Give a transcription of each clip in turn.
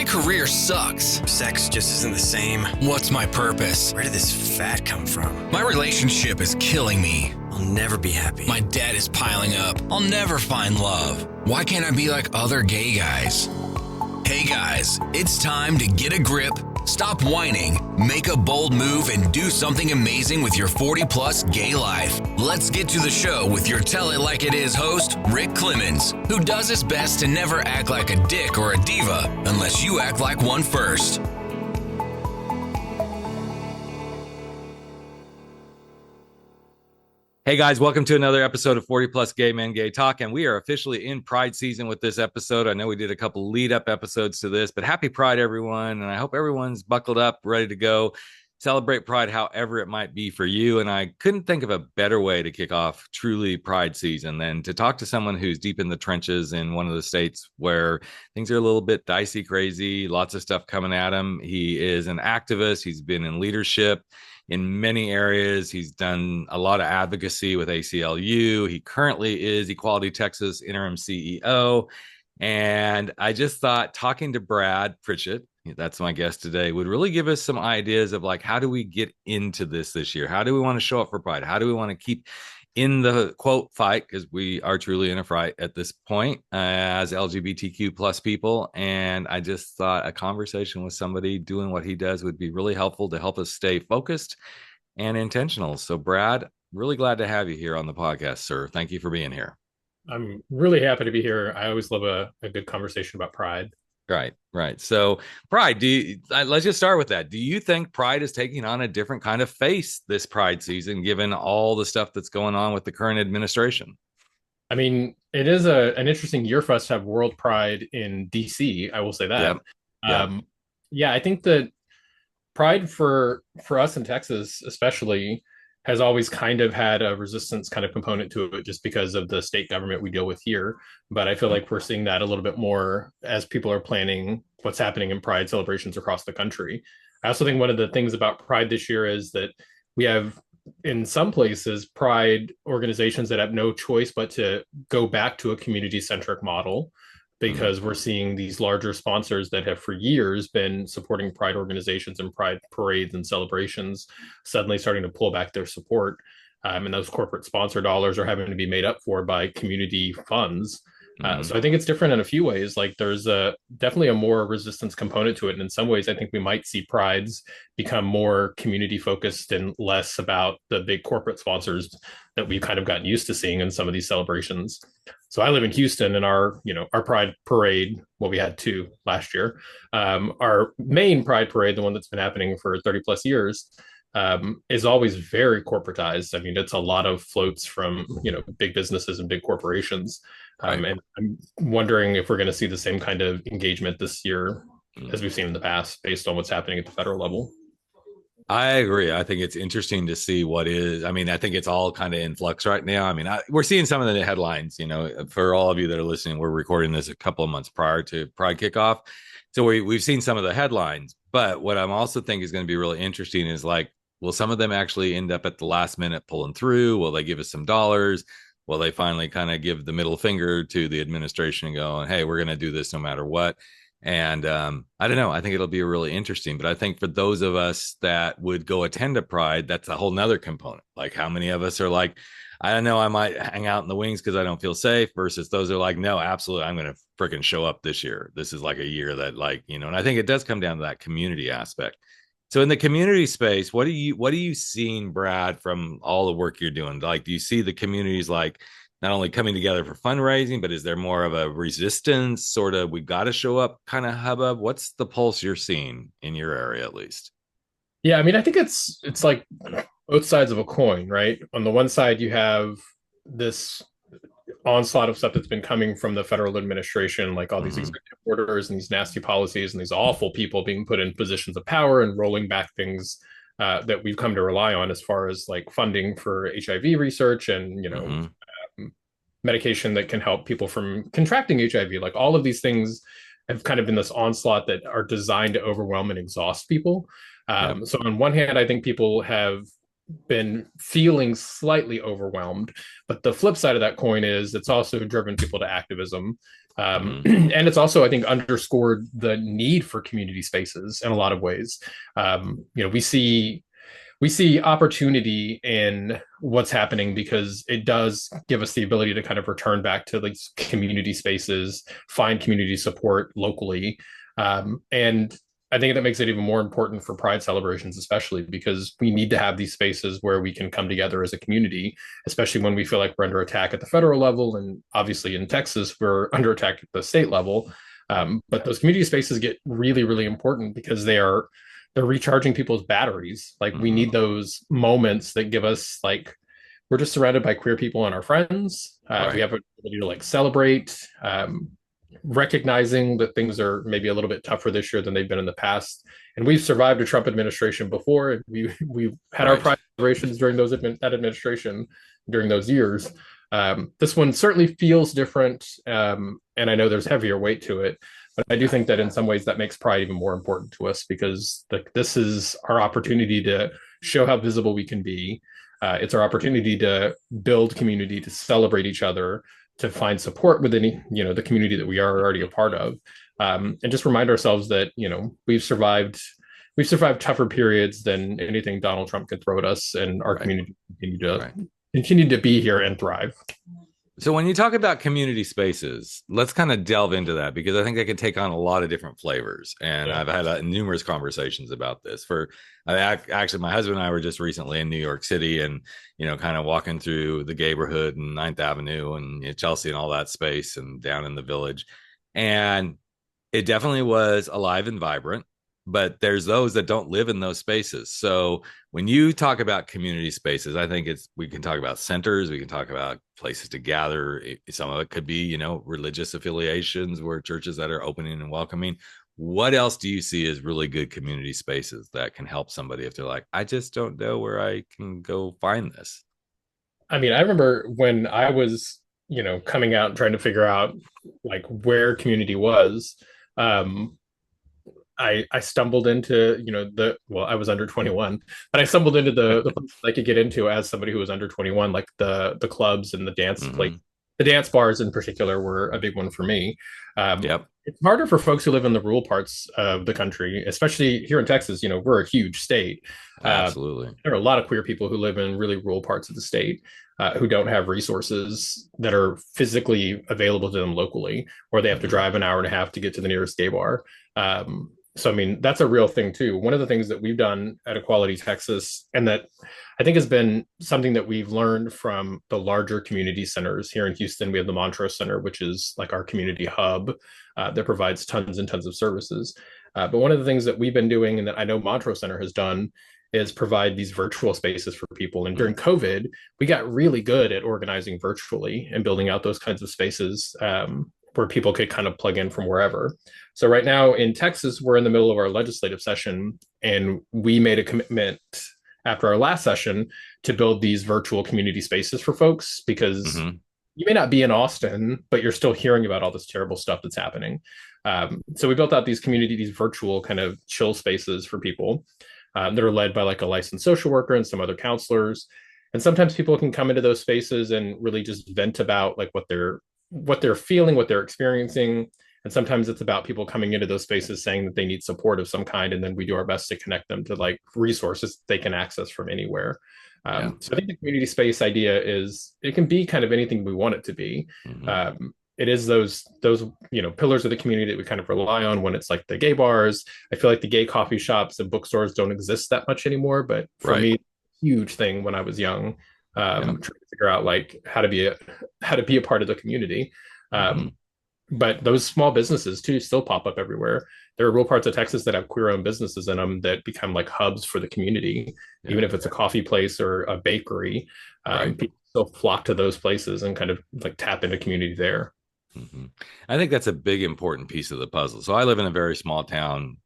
My career sucks. Sex just isn't the same. What's my purpose? Where did this fat come from? My relationship is killing me. I'll never be happy. My debt is piling up. I'll never find love. Why can't I be like other gay guys? Hey guys, it's time to get a grip, stop whining, make a bold move, and do something amazing with your 40-plus gay life. Let's get to the show with your Tell It Like It Is host, Rick Clemons, who does his best to never act like a dick or a diva unless you act like one first. Hey guys, welcome to another episode of 40 Plus Gay Men Gay Talk, and we are officially in Pride season with this episode. I know we did a couple lead up episodes to this, but happy Pride everyone, and I hope everyone's buckled up, ready to go celebrate Pride however it might be for you. And I couldn't think of a better way to kick off truly Pride season than to talk to someone who's deep in the trenches in one of the states where things are a little bit dicey, crazy, lots of stuff coming at him. He is an activist. He's been in leadership in many areas. He's done a lot of advocacy with ACLU. He currently is Equality Texas Interim CEO. And I just thought talking to Brad Pritchett, that's my guest today, would really give us some ideas of like, how do we get into this year? How do we want to show up for Pride? How do we want to keep in the quote fight? Because we are truly in a fight at this point as LGBTQ plus people. And I just thought a conversation with somebody doing what he does would be really helpful to help us stay focused and intentional. So Brad, really glad to have you here on the podcast, sir. Thank you for being here. I'm really happy to be here. I always love a good conversation about Pride. Right. So Pride, let's just start with that. Do you think Pride is taking on a different kind of face this Pride season, given all the stuff that's going on with the current administration? I mean, it is an interesting year for us to have World Pride in DC. I will say that. Yep. Yeah, I think that Pride for us in Texas, especially, has always kind of had a resistance kind of component to it just because of the state government we deal with here. But I feel like we're seeing that a little bit more as people are planning what's happening in Pride celebrations across the country. I also think one of the things about Pride this year is that we have, in some places, Pride organizations that have no choice but to go back to a community-centric model, because we're seeing these larger sponsors that have for years been supporting Pride organizations and Pride parades and celebrations suddenly starting to pull back their support. And those corporate sponsor dollars are having to be made up for by community funds. So I think it's different in a few ways. Like there's definitely a more resistance component to it. And in some ways, I think we might see Prides become more community focused and less about the big corporate sponsors that we've kind of gotten used to seeing in some of these celebrations. So I live in Houston, and our Pride parade, well, we had two last year. Our main Pride parade, the one that's been happening for 30 plus years, is always very corporatized. I mean, it's a lot of floats from, big businesses and big corporations. And I'm wondering if we're going to see the same kind of engagement this year as we've seen in the past based on what's happening at the federal level. I agree. I think it's interesting to see what is. I mean, I think it's all kind of in flux right now. I mean, we're seeing some of the headlines, for all of you that are listening, we're recording this a couple of months prior to Pride kickoff. So we've seen some of the headlines. But what I'm also think is going to be really interesting is like, will some of them actually end up at the last minute pulling through? Will they give us some dollars? Will they finally kind of give the middle finger to the administration and go, hey, we're going to do this no matter what? And I don't know. I think it'll be really interesting. But I think for those of us that would go attend a Pride, that's a whole nother component. Like how many of us are like, I don't know, I might hang out in the wings because I don't feel safe, versus those are like, no, absolutely, I'm going to freaking show up this year. This is like a year that and I think it does come down to that community aspect. So in the community space, what are you seeing, Brad, from all the work you're doing? Like, do you see the communities like not only coming together for fundraising, but is there more of a resistance sort of, we've got to show up kind of hubbub? What's the pulse you're seeing in your area, at least? Yeah, I mean, I think it's like both sides of a coin, right? On the one side, you have this onslaught of stuff that's been coming from the federal administration, like all these executive orders and these nasty policies and these awful people being put in positions of power and rolling back things that we've come to rely on as far as like funding for HIV research and, medication that can help people from contracting HIV. Like all of these things have kind of been this onslaught that are designed to overwhelm and exhaust people. So on one hand, I think people have been feeling slightly overwhelmed. But the flip side of that coin is it's also driven people to activism. And it's also, I think, underscored the need for community spaces in a lot of ways. We see opportunity in what's happening because it does give us the ability to kind of return back to like community spaces, find community support locally. And I think that makes it even more important for Pride celebrations, especially because we need to have these spaces where we can come together as a community, especially when we feel like we're under attack at the federal level. And obviously in Texas, we're under attack at the state level. But those community spaces get really, really important because they're recharging people's batteries. Like we need those moments that give us like, we're just surrounded by queer people and our friends. We have an ability to like celebrate, recognizing that things are maybe a little bit tougher this year than they've been in the past. And we've survived a Trump administration before. We've had our pride celebrations during that administration during those years. This one certainly feels different. And I know there's heavier weight to it, but I do think that in some ways that makes Pride even more important to us because this is our opportunity to show how visible we can be. It's our opportunity to build community, to celebrate each other, to find support within, the community that we are already a part of, and just remind ourselves that, we've survived tougher periods than anything Donald Trump could throw at us, and our community continue to be here and thrive. So when you talk about community spaces, let's kind of delve into that because I think they can take on a lot of different flavors. And I've had numerous conversations about this. Actually, my husband and I were just recently in New York City and, kind of walking through the neighborhood and 9th Avenue and Chelsea and all that space and down in the Village. And it definitely was alive and vibrant. But there's those that don't live in those spaces. So when you talk about community spaces, I think we can talk about centers, we can talk about places to gather. Some of it could be, religious affiliations where churches that are opening and welcoming. What else do you see as really good community spaces that can help somebody if they're like, I just don't know where I can go find this? I mean, I remember when I was, coming out and trying to figure out like where community was, I stumbled into, I was under 21, but I stumbled into the places I could get into as somebody who was under 21, like the clubs and the dance the dance bars in particular were a big one for me. It's harder for folks who live in the rural parts of the country, especially here in Texas. We're a huge state. Absolutely. There are a lot of queer people who live in really rural parts of the state who don't have resources that are physically available to them locally, or they have to drive an hour and a half to get to the nearest gay bar. So, I mean, that's a real thing, too. One of the things that we've done at Equality Texas, and that I think has been something that we've learned from the larger community centers here in Houston, we have the Montrose Center, which is like our community hub that provides tons and tons of services. But one of the things that we've been doing and that I know Montrose Center has done is provide these virtual spaces for people. And during COVID, we got really good at organizing virtually and building out those kinds of spaces where people could kind of plug in from wherever. So right now in Texas, we're in the middle of our legislative session, and we made a commitment after our last session to build these virtual community spaces for folks, because you may not be in Austin, but you're still hearing about all this terrible stuff that's happening. So we built out these virtual kind of chill spaces for people that are led by like a licensed social worker and some other counselors. And sometimes people can come into those spaces and really just vent about like what they're feeling, what they're experiencing. And sometimes it's about people coming into those spaces saying that they need support of some kind. And then we do our best to connect them to like resources they can access from anywhere. So I think the community space idea it can be kind of anything we want it to be. It is those pillars of the community that we kind of rely on when it's like the gay bars. I feel like the gay coffee shops and bookstores don't exist that much anymore. But for me, huge thing when I was young, trying to figure out like how to be a part of the community. But those small businesses too still pop up everywhere. There are rural parts of Texas that have queer-owned businesses in them that become like hubs for the community, even if it's a coffee place or a bakery. People still flock to those places and kind of like tap into community there. I think that's a big important piece of the puzzle. So I live in a very small town,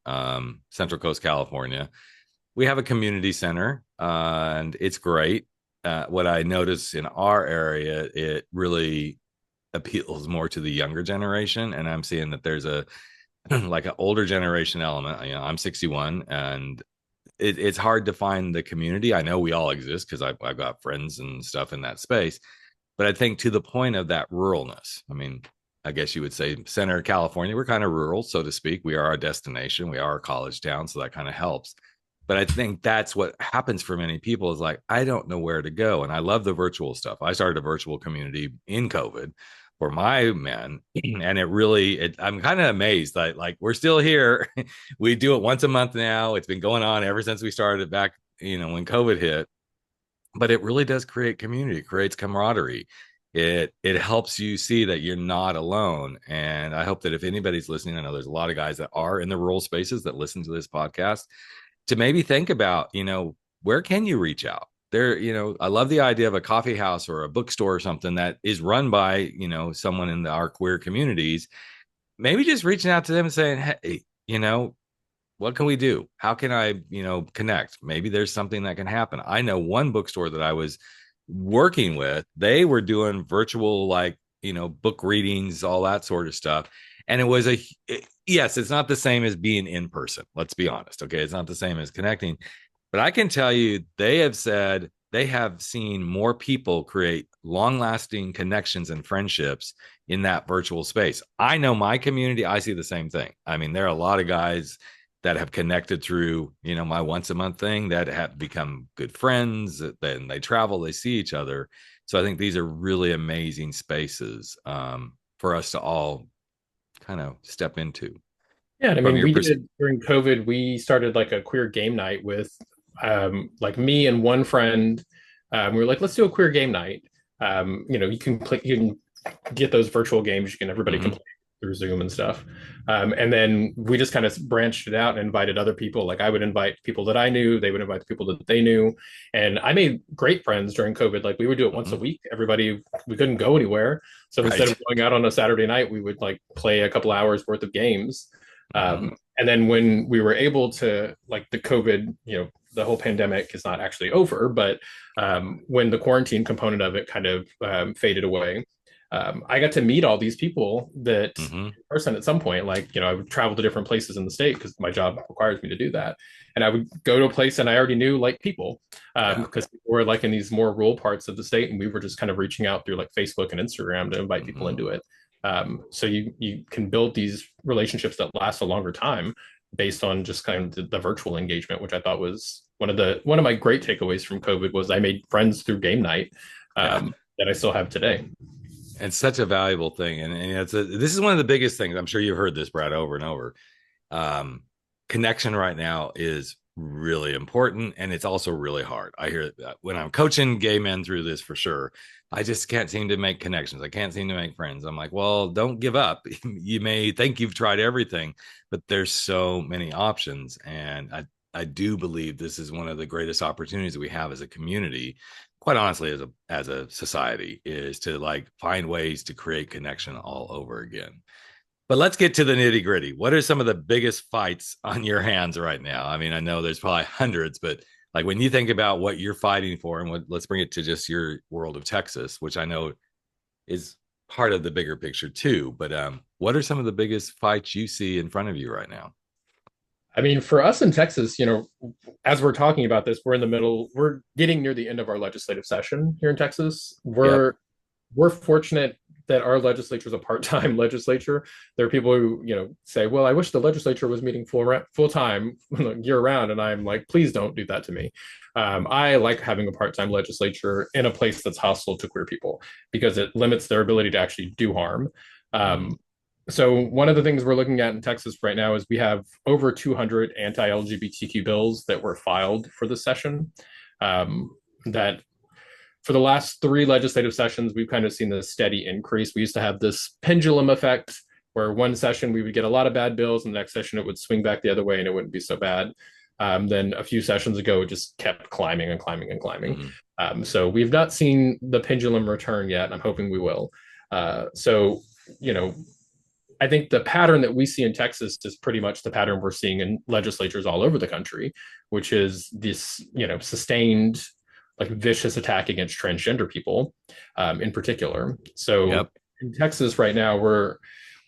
Central Coast, California. We have a community center, and it's great. What I notice in our area, it really appeals more to the younger generation, and I'm seeing that there's a like an older generation element. I'm 61, and it's hard to find the community. I know we all exist because I've got friends and stuff in that space, but I think to the point of that ruralness, I mean, I guess you would say center of California, we're kind of rural, so to speak. We are a destination, we are a college town, so that kind of helps. But I think that's what happens for many people is like, I don't know where to go. And I love the virtual stuff. I started a virtual community in COVID for my men. And I'm kind of amazed that like we're still here. We do it once a month now. It's been going on ever since we started back, when COVID hit. But it really does create community, it creates camaraderie. It helps you see that you're not alone. And I hope that if anybody's listening, I know there's a lot of guys that are in the rural spaces that listen to this podcast, to maybe think about, where can you reach out there? I love the idea of a coffee house or a bookstore or something that is run by, someone in our queer communities, maybe just reaching out to them and saying, hey, what can we do? How can I, connect? Maybe there's something that can happen. I know one bookstore that I was working with, they were doing virtual, book readings, all that sort of stuff. And it was yes, it's not the same as being in person. Let's be honest. Okay. It's not the same as connecting, but I can tell you, they have said they have seen more people create long lasting connections and friendships in that virtual space. I know my community, I see the same thing. I mean, there are a lot of guys that have connected through, my once a month thing that have become good friends. Then they travel, they see each other. So I think these are really amazing spaces for us to all kind of step into. Yeah, and I mean, we did during COVID. We started like a queer game night with, like me and one friend. We were like, let's do a queer game night. You can get those virtual games. Everybody can play through Zoom and stuff. And then we just kind of branched it out and invited other people. Like I would invite people that I knew, they would invite the people that they knew. And I made great friends during COVID. Like we would do it once a week. We couldn't go anywhere. So instead of going out on a Saturday night, we would like play a couple hours worth of games. And then when we were able to, like the COVID, the whole pandemic is not actually over, but when the quarantine component of it kind of faded away, I got to meet all these people that in person at some point. Like, I would travel to different places in the state because my job requires me to do that. And I would go to a place and I already knew like people because people were like in these more rural parts of the state. And we were just kind of reaching out through like Facebook and Instagram to invite people into it. So you can build these relationships that last a longer time based on just kind of the virtual engagement, which I thought was one of my great takeaways from COVID was I made friends through game night that I still have today. It's such a valuable thing. And this is one of the biggest things. I'm sure you've heard this, Brad, over and over. Connection right now is really important. And it's also really hard. I hear that when I'm coaching gay men through this for sure. I just can't seem to make connections. I can't seem to make friends. I'm like, well, don't give up. You may think you've tried everything, but there's so many options. And I do believe this is one of the greatest opportunities we have as a community, quite honestly, as a society, is to like find ways to create connection all over again. But let's get to the nitty gritty. What are some of the biggest fights on your hands right now? I mean, I know there's probably hundreds, but like when you think about what you're fighting for, and let's bring it to just your world of Texas, which I know is part of the bigger picture too. But what are some of the biggest fights you see in front of you right now? I mean, for us in Texas, as we're talking about this, we're getting near the end of our legislative session here in Texas. We're fortunate that our legislature is a part-time legislature. There are people who, say, well, I wish the legislature was meeting full-time year-round. And I'm like, please don't do that to me. I like having a part-time legislature in a place that's hostile to queer people because it limits their ability to actually do harm. So one of the things we're looking at in Texas right now is we have over 200 anti-LGBTQ bills that were filed for this session. That for the last 3 legislative sessions, we've kind of seen this steady increase. We used to have this pendulum effect where one session we would get a lot of bad bills and the next session it would swing back the other way and it wouldn't be so bad. Then a few sessions ago, it just kept climbing and climbing and climbing. So we've not seen the pendulum return yet. I'm hoping we will. I think the pattern that we see in Texas is pretty much the pattern we're seeing in legislatures all over the country, which is this, sustained, like vicious attack against transgender people in particular. So in Texas right now, we're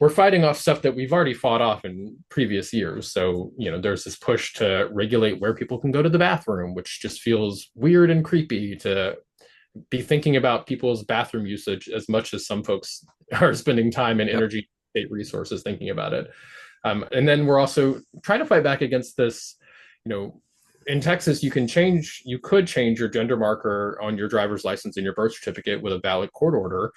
we're fighting off stuff that we've already fought off in previous years. So, there's this push to regulate where people can go to the bathroom, which just feels weird and creepy to be thinking about people's bathroom usage as much as some folks are spending time and energy, state resources thinking about it. And then we're also trying to fight back against this, in Texas, you could change your gender marker on your driver's license and your birth certificate with a valid court order,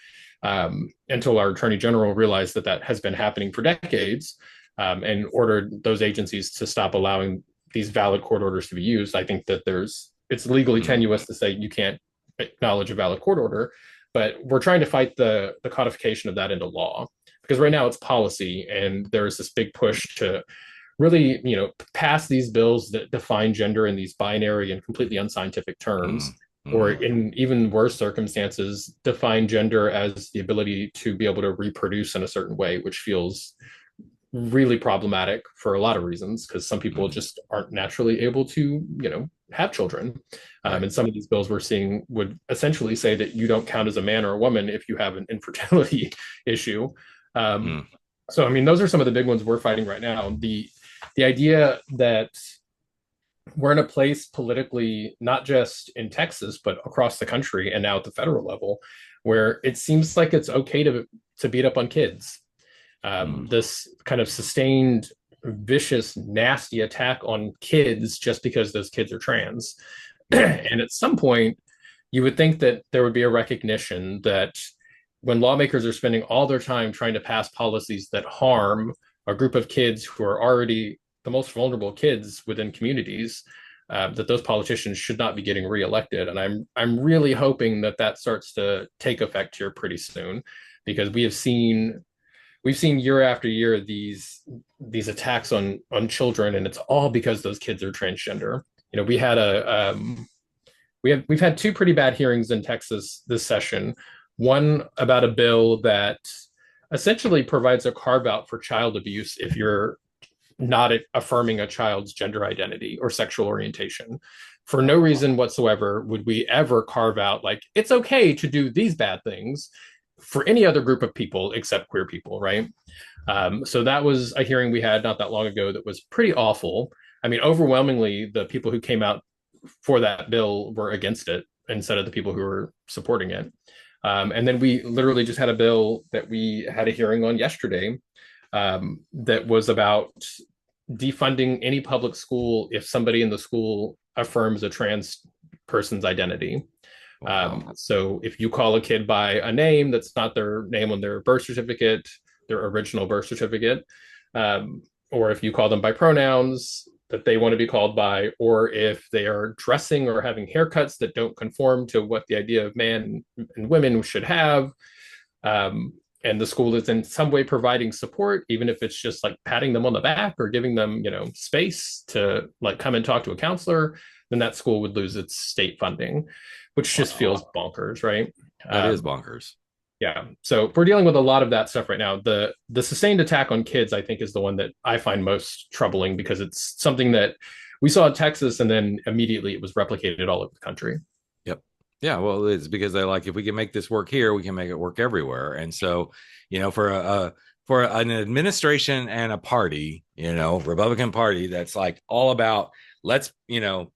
until our attorney general realized that has been happening for decades, and ordered those agencies to stop allowing these valid court orders to be used. I think that it's legally tenuous to say you can't acknowledge a valid court order, but we're trying to fight the codification of that into law, because right now it's policy, and there's this big push to really, pass these bills that define gender in these binary and completely unscientific terms, or in even worse circumstances, define gender as the ability to be able to reproduce in a certain way, which feels really problematic for a lot of reasons, because some people just aren't naturally able to, have children. And some of these bills we're seeing would essentially say that you don't count as a man or a woman if you have an infertility issue. So, those are some of the big ones we're fighting right now. The idea that we're in a place politically, not just in Texas, but across the country and now at the federal level, where it seems like it's okay to beat up on kids. This kind of sustained, vicious, nasty attack on kids just because those kids are trans. And at some point, you would think that there would be a recognition that when lawmakers are spending all their time trying to pass policies that harm a group of kids who are already the most vulnerable kids within communities, that those politicians should not be getting reelected. And I'm really hoping that starts to take effect here pretty soon, because we've seen year after year these attacks on children, and it's all because those kids are transgender. We've had two pretty bad hearings in Texas this session. One about a bill that essentially provides a carve out for child abuse if you're not affirming a child's gender identity or sexual orientation. For no reason whatsoever would we ever carve out, like, it's okay to do these bad things for any other group of people except queer people, right? So that was a hearing we had not that long ago that was pretty awful. Overwhelmingly, the people who came out for that bill were against it instead of the people who were supporting it. And then we literally just had a bill that we had a hearing on yesterday, that was about defunding any public school if somebody in the school affirms a trans person's identity. So if you call a kid by a name that's not their name on their birth certificate, their original birth certificate, or if you call them by pronouns that they want to be called by, or if they are dressing or having haircuts that don't conform to what the idea of man and women should have, and the school is in some way providing support, even if it's just like patting them on the back or giving them, space to like come and talk to a counselor, then that school would lose its state funding, which just feels bonkers, right? That is bonkers. Yeah. So we're dealing with a lot of that stuff right now. The sustained attack on kids, I think, is the one that I find most troubling, because it's something that we saw in Texas, and then immediately it was replicated all over the country. Yep. Yeah. Well, it's because they're like, if we can make this work here, we can make it work everywhere. And so, for an administration and a party, Republican Party, that's like all about, let's,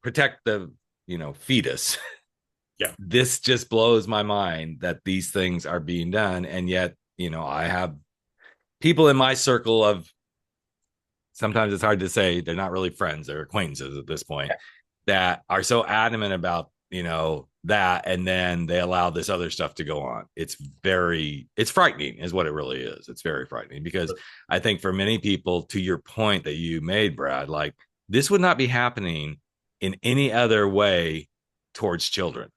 protect the, fetus. Yeah, this just blows my mind that these things are being done. And yet, I have people in my circle of, sometimes it's hard to say, they're not really friends, they're acquaintances at this point, that are so adamant about, that, and then they allow this other stuff to go on. It's frightening is what it really is. It's very frightening, because I think for many people, to your point that you made, Brad, like, this would not be happening in any other way towards children.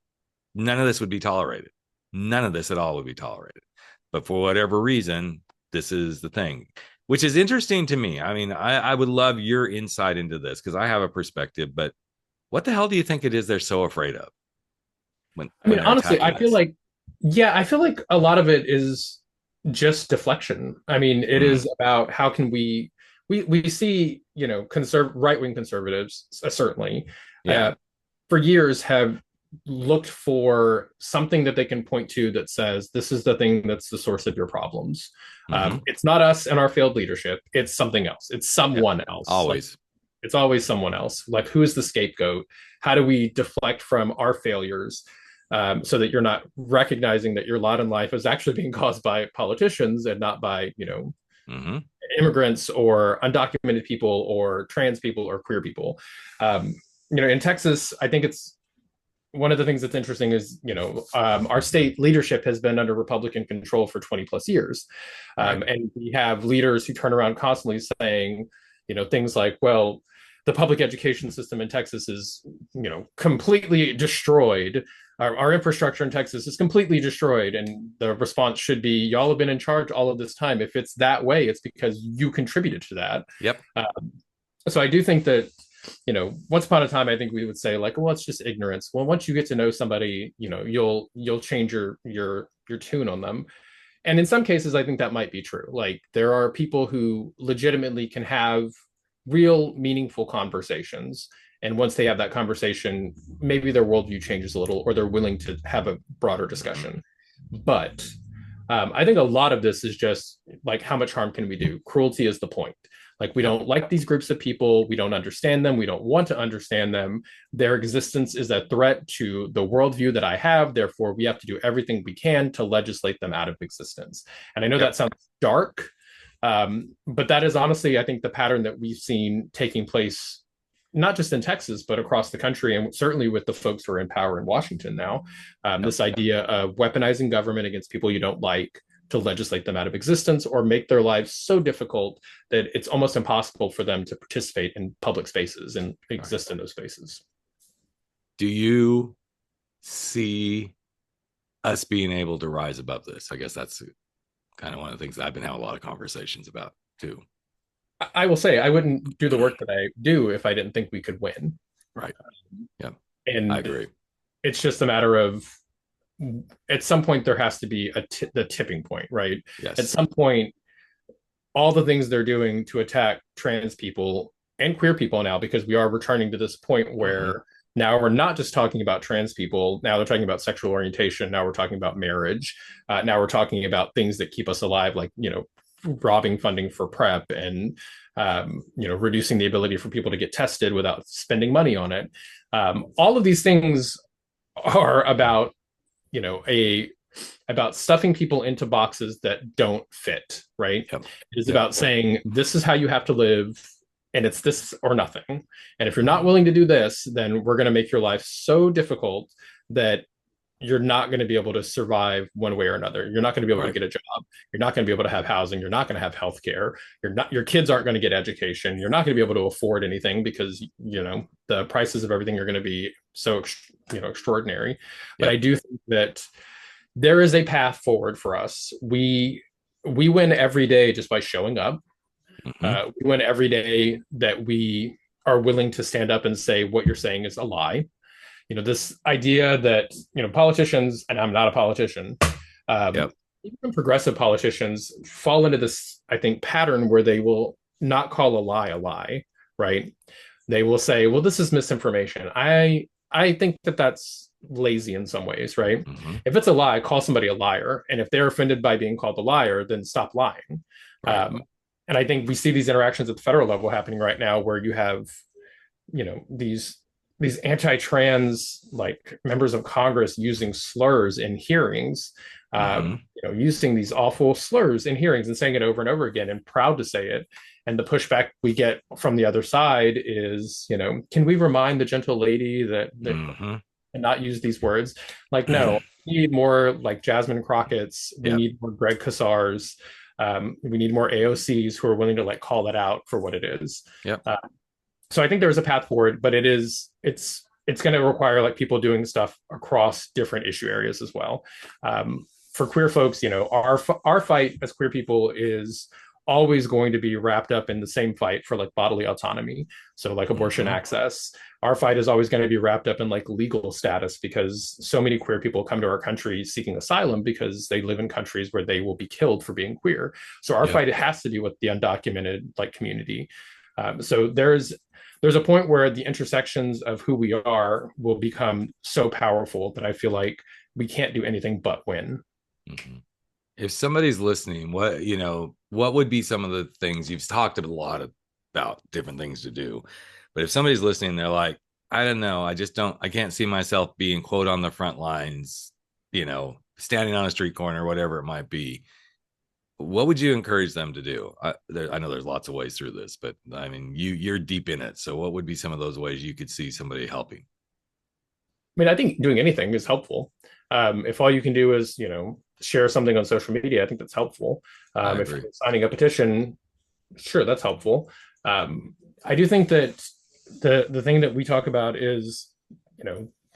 None of this would be tolerated. None of this at all would be tolerated. But for whatever reason, this is the thing, which is interesting to me. I would love your insight into this, because I have a perspective, but what the hell do you think it is they're so afraid of? Honestly, I feel like a lot of it is just deflection. It is about how can we see, right-wing conservatives, certainly, for years have looked for something that they can point to that says, this is the thing that's the source of your problems. It's not us and our failed leadership. It's something else. It's someone else. Always. Like, it's always someone else. Like, who is the scapegoat? How do we deflect from our failures, so that you're not recognizing that your lot in life is actually being caused by politicians and not by, immigrants or undocumented people or trans people or queer people. In Texas, I think it's one of the things that's interesting is, our state leadership has been under Republican control for 20 plus years. And we have leaders who turn around constantly saying, things like, well, the public education system in Texas is, completely destroyed. Our infrastructure in Texas is completely destroyed. And the response should be, y'all have been in charge all of this time. If it's that way, it's because you contributed to that. Yep. So I do think that, once upon a time, I think we would say like, well, it's just ignorance. Well, once you get to know somebody, you'll change your tune on them. And in some cases, I think that might be true. Like, there are people who legitimately can have real meaningful conversations. And once they have that conversation, maybe their worldview changes a little, or they're willing to have a broader discussion. But I think a lot of this is just like, how much harm can we do? Cruelty is the point. Like, we don't like these groups of people. We don't understand them. We don't want to understand them. Their existence is a threat to the worldview that I have. Therefore, we have to do everything we can to legislate them out of existence. And I know that sounds dark, but that is honestly, I think, the pattern that we've seen taking place, not just in Texas, but across the country, and certainly with the folks who are in power in Washington now. This idea of weaponizing government against people you don't like to legislate them out of existence or make their lives so difficult that it's almost impossible for them to participate in public spaces and exist in those spaces. Do you see us being able to rise above this? I guess that's kind of one of the things I've been having a lot of conversations about too. I will say I wouldn't do the work that I do if I didn't think we could win. Right. Yeah. And I agree. It's just a matter of, at some point there has to be the tipping point, right? Yes. At some point, all the things they're doing to attack trans people and queer people now, because we are returning to this point where now we're not just talking about trans people. Now they're talking about sexual orientation. Now we're talking about marriage. Now we're talking about things that keep us alive, like, robbing funding for PrEP and, reducing the ability for people to get tested without spending money on it. All of these things are about, about stuffing people into boxes that don't fit, right? Yep. It is about saying, this is how you have to live, and it's this or nothing. And if you're not willing to do this, then we're going to make your life so difficult that you're not going to be able to survive one way or another. You're not going to be able to get a job. You're not going to be able to have housing. You're not going to have healthcare. Your kids aren't going to get education. You're not going to be able to afford anything because, the prices of everything are going to be so, extraordinary. But I do think that there is a path forward for us. We win every day just by showing up. We win every day that we are willing to stand up and say, what you're saying is a lie. This idea that, politicians, and I'm not a politician, even progressive politicians fall into this, I think, pattern where they will not call a lie, right? They will say, well, this is misinformation. I think that that's lazy in some ways, right? If it's a lie, call somebody a liar. And if they're offended by being called a liar, then stop lying. Right. And I think we see these interactions at the federal level happening right now where you have, these anti-trans members of Congress using slurs in hearings, using these awful slurs in hearings and saying it over and over again and proud to say it. And the pushback we get from the other side is, can we remind the gentle lady that and not use these words? Like, no, we need more like Jasmine Crockett's. We need more Greg Kassar's. We need more AOCs who are willing to call that out for what it is. So I think there's a path forward, but it's going to require people doing stuff across different issue areas as well. For queer folks, our fight as queer people is always going to be wrapped up in the same fight for bodily autonomy. So abortion access. Our fight is always going to be wrapped up in legal status, because so many queer people come to our country seeking asylum because they live in countries where they will be killed for being queer. So our fight has to be with the undocumented community. So there's a point where the intersections of who we are will become so powerful that I feel like we can't do anything but win. Mm-hmm. If somebody's listening, what would be some of the things you've talked a lot about different things to do, but if somebody's listening, they're like, I don't know, I can't see myself being quote on the front lines, standing on a street corner, whatever it might be. What would you encourage them to do? I know there's lots of ways through this, but I mean, you're deep in it. So what would be some of those ways you could see somebody helping? I mean, I think doing anything is helpful. If all you can do is, share something on social media, I think that's helpful. If you're signing a petition, sure, that's helpful. I do think that the thing that we talk about is,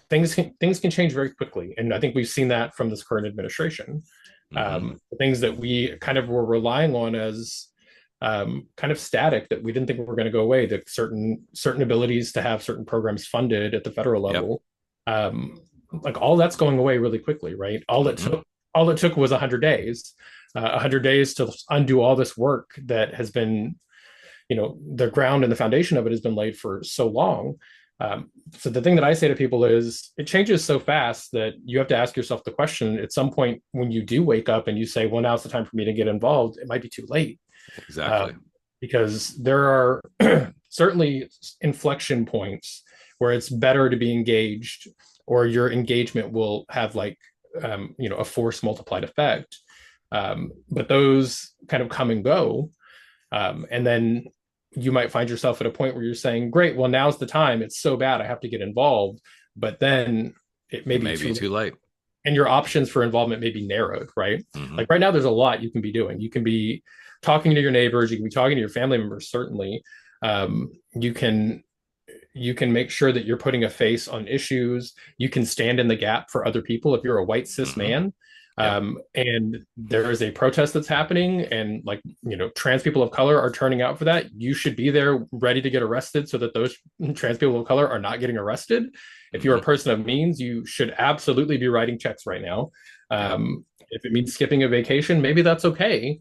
things can change very quickly, and I think we've seen that from this current administration. The things that we kind of were relying on as kind of static, that we didn't think were going to go away, that certain abilities to have certain programs funded at the federal level, like all that's going away really quickly, right? All it took was 100 days, 100 days to undo all this work that has been, the ground and the foundation of it has been laid for so long. So the thing that I say to people is, it changes so fast that you have to ask yourself the question at some point when you do wake up and you say, well, now's the time for me to get involved. It might be too late. Exactly. Because there are certainly inflection points where it's better to be engaged, or your engagement will have a force multiplied effect. But those kind of come and go. And then you might find yourself at a point where you're saying, great, well, now's the time. It's so bad, I have to get involved. But then it may be too late. And your options for involvement may be narrowed, right? Mm-hmm. Like right now, there's a lot you can be doing. You can be talking to your neighbors. You can be talking to your family members, certainly. You can make sure that you're putting a face on issues. You can stand in the gap for other people if you're a white cis man. And there is a protest that's happening, and trans people of color are turning out for that. You should be there ready to get arrested so that those trans people of color are not getting arrested. If you're a person of means, you should absolutely be writing checks right now. If it means skipping a vacation, maybe that's okay.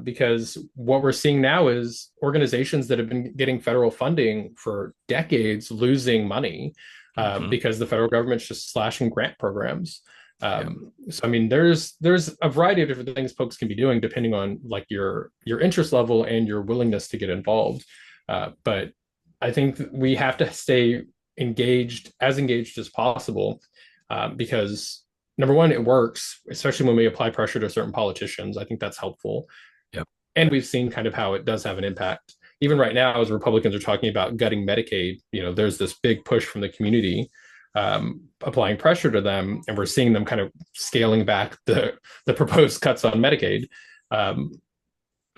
Because what we're seeing now is organizations that have been getting federal funding for decades losing money because the federal government's just slashing grant programs. So I mean, there's a variety of different things folks can be doing depending on your interest level and your willingness to get involved. But I think we have to stay engaged as possible, because number one, it works, especially when we apply pressure to certain politicians. I think that's helpful. And we've seen kind of how it does have an impact. Even right now, as Republicans are talking about gutting Medicaid, there's this big push from the community applying pressure to them, and we're seeing them kind of scaling back the proposed cuts on Medicaid.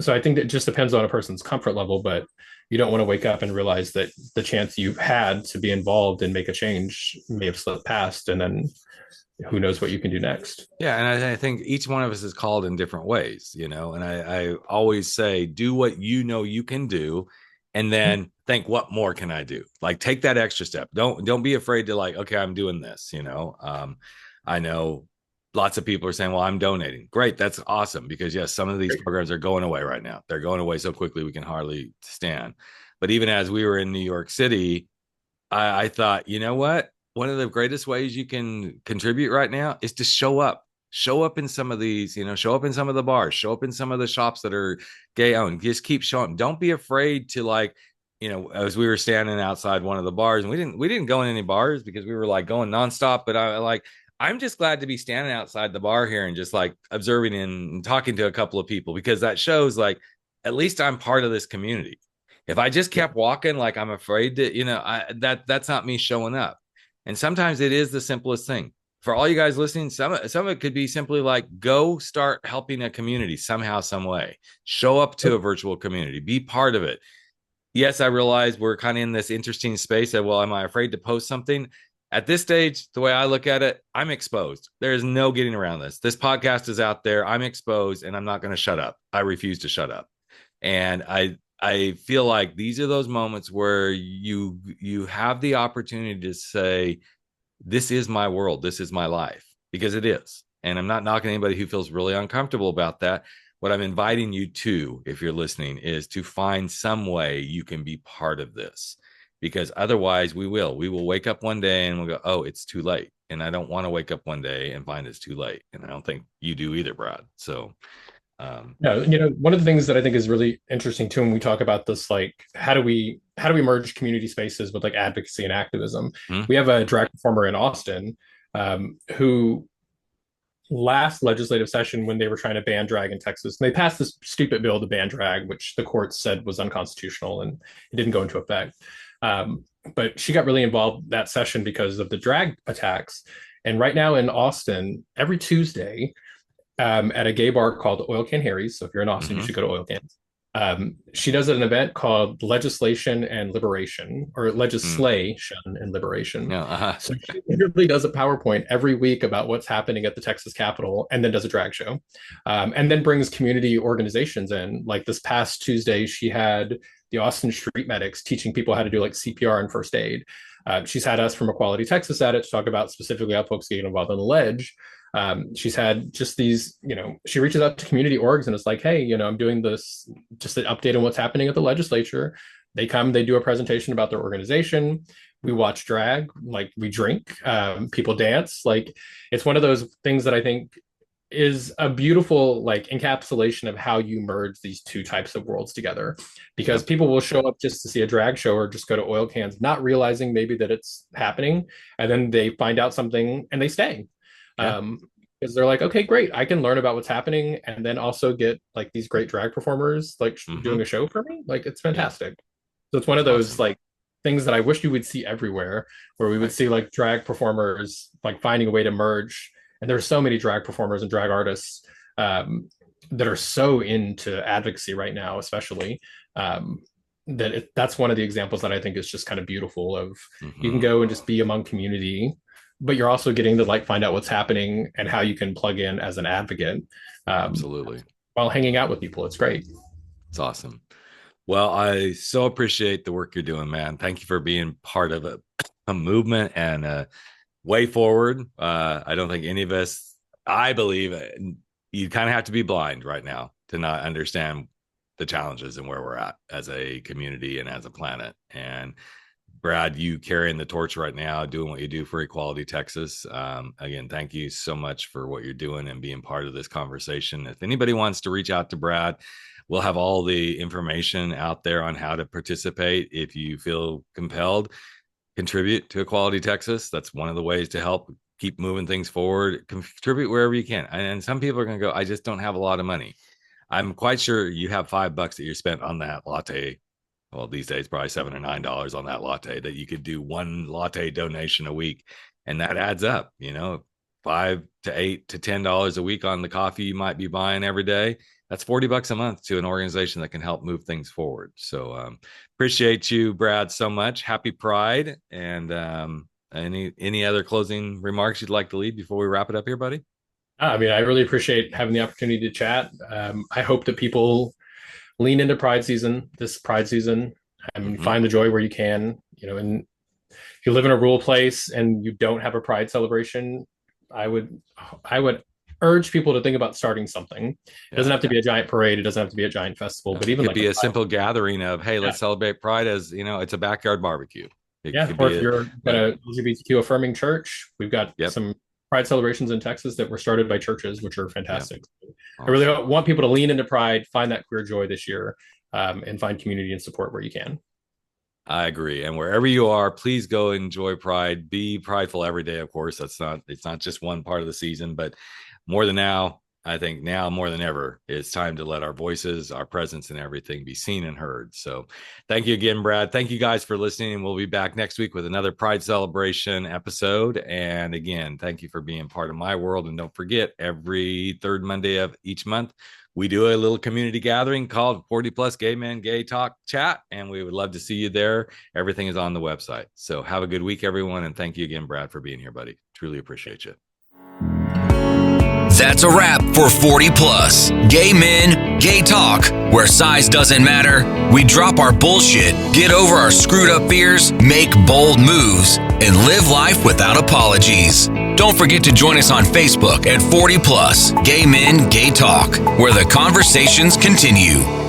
So I think that just depends on a person's comfort level, but you don't want to wake up and realize that the chance you had to be involved and make a change may have slipped past, and then who knows what you can do next. Yeah, and I think each one of us is called in different ways, and I always say, do what you can do, and then think, what more can I do? Take that extra step. Don't be afraid to okay, I'm doing this. I know lots of people are saying, well, I'm donating. Great, that's awesome, because yes, some of these programs are going away right now. They're going away so quickly we can hardly stand. But even as we were in New York City, I thought, you know what? One of the greatest ways you can contribute right now is to show up in some of these, show up in some of the bars, show up in some of the shops that are gay owned. Just keep showing. Don't be afraid to as we were standing outside one of the bars, and we didn't go in any bars because we were going nonstop. But I'm just glad to be standing outside the bar here and just observing and talking to a couple of people, because that shows at least I'm part of this community. If I just kept walking I'm afraid to, that's not me showing up. And sometimes it is the simplest thing. For all you guys listening, some of it could be simply go start helping a community somehow, some way. Show up to a virtual community. Be part of it. Yes, I realize we're kind of in this interesting space that, well, am I afraid to post something? At this stage, the way I look at it, I'm exposed. There is no getting around this. This podcast is out there. I'm exposed, and I'm not going to shut up. I refuse to shut up. And I feel like these are those moments where you have the opportunity to say, this is my world, this is my life, because it is. And I'm not knocking anybody who feels really uncomfortable about that. what I'm inviting you to, if you're listening, is to find some way you can be part of this, because otherwise we will wake up one day and we'll go, oh, it's too late. And I don't want to wake up one day and find it's too late. And I don't think you do either, Brad. So no, one of the things that I think is really interesting too, when we talk about this, like how do we merge community spaces with like advocacy and activism? We have a drag performer in Austin who last legislative session, when they were trying to ban drag in Texas, and they passed this stupid bill to ban drag, which the court said was unconstitutional, and it didn't go into effect. But she got really involved that session because of the drag attacks. And right now in Austin, every Tuesday, at a gay bar called Oil Can Harry's. So if you're in Austin, you should go to Oil Cans. She does an event called Legislation and Liberation, or Legislation and Liberation. So she literally does a PowerPoint every week about what's happening at the Texas Capitol, and then does a drag show, and then brings community organizations in. Like this past Tuesday, she had the Austin Street Medics teaching people how to do like CPR and first aid. She's had us from Equality Texas at it to talk about specifically how folks get involved on the ledge. She's had just these, she reaches out to community orgs and it's like, hey, I'm doing this, just an update on what's happening at the legislature. They come, they do a presentation about their organization. We watch drag, like we drink, people dance. Like it's one of those things that I think is a beautiful like encapsulation of how you merge these two types of worlds together, because people will show up just to see a drag show or just go to Oil Cans, not realizing maybe that it's happening. And then they find out something and they stay. Because they're like, okay, great, I can learn about what's happening and then also get like these great drag performers like doing a show for me. Like it's fantastic. So it's one of those like things that I wish you would see everywhere, where we would see like drag performers like finding a way to merge. And there's so many drag performers and drag artists that are so into advocacy right now, especially that's one of the examples that I think is just kind of beautiful of you can go and just be among community, but you're also getting to like find out what's happening and how you can plug in as an advocate. Absolutely. While hanging out with people. It's great. It's awesome. Well, I so appreciate the work you're doing, man. Thank you for being part of a movement and a way forward. I don't think any of us, I believe you kind of have to be blind right now to not understand the challenges and where we're at as a community and as a planet. And Brad, you carrying the torch right now, doing what you do for Equality Texas. Again, thank you so much for what you're doing and being part of this conversation. If anybody wants to reach out to Brad, we'll have all the information out there on how to participate. If you feel compelled, contribute to Equality Texas. That's one of the ways to help keep moving things forward. Contribute wherever you can. And some people are going to go, I just don't have a lot of money. I'm quite sure you have $5 that you spent on that latte. Well, these days, probably $7 or $9 on that latte, that you could do one latte donation a week. And that adds up, $5 to $8 to $10 a week on the coffee you might be buying every day. That's $40 a month to an organization that can help move things forward. So appreciate you, Brad, so much. Happy Pride. And any other closing remarks you'd like to leave before we wrap it up here, buddy? I mean, I really appreciate having the opportunity to chat. I hope that people lean into this Pride season. I mean, find the joy where you can, and if you live in a rural place and you don't have a Pride celebration, I would urge people to think about starting something. It doesn't have to be a giant parade. It doesn't have to be a giant festival, but even it could be a simple gathering of, hey, let's celebrate Pride as, it's a backyard barbecue. Or if you're at a LGBTQ affirming church, we've got some Pride celebrations in Texas that were started by churches, which are fantastic. Awesome. I really want people to lean into Pride, find that queer joy this year, and find community and support where you can. I agree. And wherever you are, please go enjoy Pride. Be prideful every day, of course. It's not just one part of the season, but more than now, I think now more than ever, it's time to let our voices, our presence, and everything be seen and heard. So thank you again, Brad. Thank you guys for listening. We'll be back next week with another Pride celebration episode. And again, thank you for being part of my world. And don't forget, every third Monday of each month, we do a little community gathering called 40 Plus Gay Men Gay Talk Chat. And we would love to see you there. Everything is on the website. So have a good week, everyone. And thank you again, Brad, for being here, buddy. Truly appreciate you. That's a wrap for 40 Plus Gay Men, Gay Talk where size doesn't matter. We drop our bullshit, get over our screwed up fears, make bold moves, and live life without apologies. Don't forget to join us on Facebook at 40 Plus Gay Men, Gay Talk, where the conversations continue.